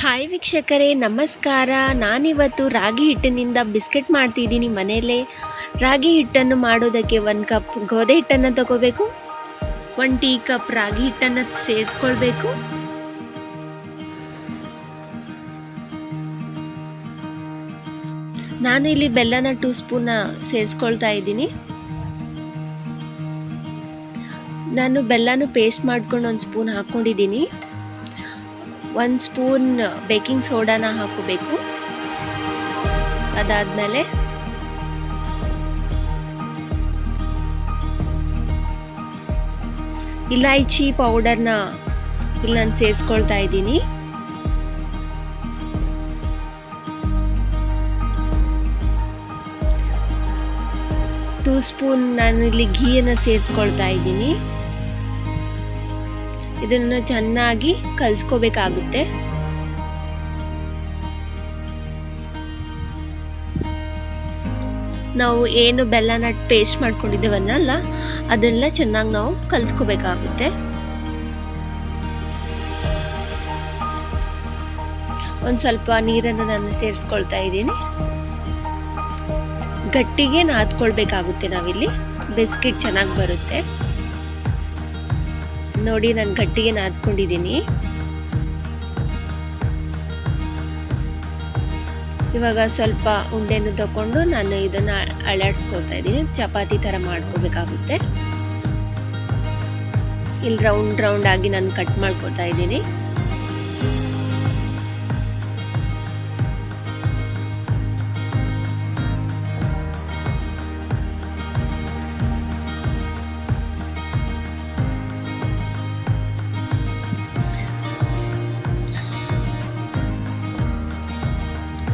Hi ವೀಕ್ಷಕರೇ, ನಮಸ್ಕಾರ. ನಾನಿವತ್ತು ರಾಗಿ ಹಿಟ್ಟಿನಿಂದ ಬಿಸ್ಕೆಟ್ ಮಾಡ್ತಿದ್ದೀನಿ ಮನೆಯಲ್ಲೇ. ರಾಗಿ ಹಿಟ್ಟನ್ನು ಮಾಡೋದಕ್ಕೆ 1 ಕಪ್ ಗೋಧಿ ಹಿಟ್ಟನ್ನು ತಗೋಬೇಕು, 1 ಟೀ ಕಪ್ ರಾಗಿ ಹಿಟ್ಟನ್ನು ಸೇರಿಸ್ಕೊಳ್ಬೇಕು. ನಾನು ಇಲ್ಲಿ ಬೆಲ್ಲನ 2 ಸ್ಪೂನ್ ಸೇರಿಸ್ಕೊಳ್ತಾ ಇದ್ದೀನಿ. ನಾನು ಬೆಲ್ಲನ ಪೇಸ್ಟ್ ಮಾಡ್ಕೊಂಡು 1 ಸ್ಪೂನ್ ಹಾಕ್ಕೊಂಡಿದ್ದೀನಿ. 1 ಸ್ಪೂನ್ ಬೇಕಿಂಗ್ ಸೋಡಾನ ಹಾಕೋಬೇಕು. ಅದಾದಮೇಲೆ ಇಲಾಯ್ಚಿ ಪೌಡರ್ನ ಇಲ್ಲಿ ನಾನು ಸೇರಿಸ್ಕೊಳ್ತಾ ಇದ್ದೀನಿ. ಟೂ ಸ್ಪೂನ್ ನಾನು ಇಲ್ಲಿ ಘೀಯನ್ನು ಸೇರಿಸ್ಕೊಳ್ತಾ ಇದ್ದೀನಿ. ಇದನ್ನು ಚೆನ್ನಾಗಿ ಕಲಿಸ್ಕೋಬೇಕಾಗುತ್ತೆ. ನಾವು ಏನು ಬೆಲ್ಲನ ಪೇಸ್ಟ್ ಮಾಡ್ಕೊಂಡಿದ್ದೇವನ್ನಲ್ಲ, ಅದೆಲ್ಲ ಚೆನ್ನಾಗಿ ನಾವು ಕಲಿಸ್ಕೋಬೇಕಾಗುತ್ತೆ. ಒಂದು ಸ್ವಲ್ಪ ನೀರನ್ನು ನಾನು ಸೇರಿಸ್ಕೊಳ್ತಾ ಇದ್ದೀನಿ. ಗಟ್ಟಿಗೆ ನಾದ್ಕೊಳ್ಬೇಕಾಗುತ್ತೆ. ನಾವಿಲ್ಲಿ ಬಿಸ್ಕೆಟ್ ಚೆನ್ನಾಗಿ ಬರುತ್ತೆ ನೋಡಿ. ನಾನು ಗಟ್ಟಿಗೆ ನಾದ್ಕೊಂಡಿದ್ದೀನಿ. ಇವಾಗ ಸ್ವಲ್ಪ ಉಂಡೆಯನ್ನು ತಗೊಂಡು ನಾನು ಇದನ್ನು ಅಳಾಡಿಸ್ಕೊಳ್ತಾ ಇದ್ದೀನಿ. ಚಪಾತಿ ಥರ ಮಾಡ್ಕೋಬೇಕಾಗುತ್ತೆ. ಇಲ್ಲಿ ರೌಂಡ್ ರೌಂಡ್ ಆಗಿ ನಾನು ಕಟ್ ಮಾಡ್ಕೊಳ್ತಾ ಇದ್ದೀನಿ.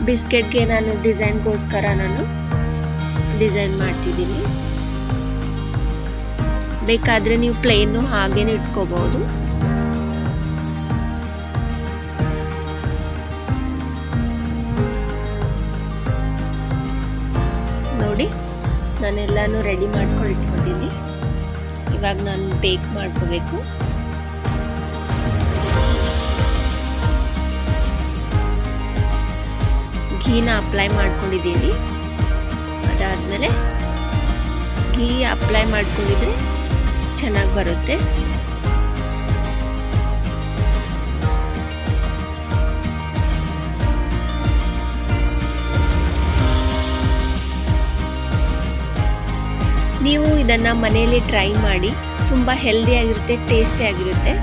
ಬಿಸ್ಕೆಟ್ಗೆ ನಾನು ಡಿಸೈನ್ಗೋಸ್ಕರ ಡಿಸೈನ್ ಮಾಡ್ತಿದ್ದೀನಿ. ಬೇಕಾದರೆ ನೀವು ಪ್ಲೇನು ಹಾಗೇನೆ ಇಟ್ಕೋಬಹುದು. ನೋಡಿ, ನಾನೆಲ್ಲಾನು ರೆಡಿ ಮಾಡ್ಕೊಂಡು ಇಟ್ಕೊತೀನಿ. ಇವಾಗ ನಾನು ಬೇಕ್ ಮಾಡ್ಕೋಬೇಕು. ಘೀನ ಅಪ್ಲೈ ಮಾಡ್ಕೊಂಡಿದ್ದೀನಿ. ಅದಾದಮೇಲೆ ಘೀ ಅಪ್ಲೈ ಮಾಡ್ಕೊಂಡಿದ್ರೆ ಚೆನ್ನಾಗಿ ಬರುತ್ತೆ. ನೀವು ಇದನ್ನು ಮನೆಯಲ್ಲಿ ಟ್ರೈ ಮಾಡಿ. ತುಂಬ ಹೆಲ್ದಿಯಾಗಿರುತ್ತೆ, ಟೇಸ್ಟಿಯಾಗಿರುತ್ತೆ.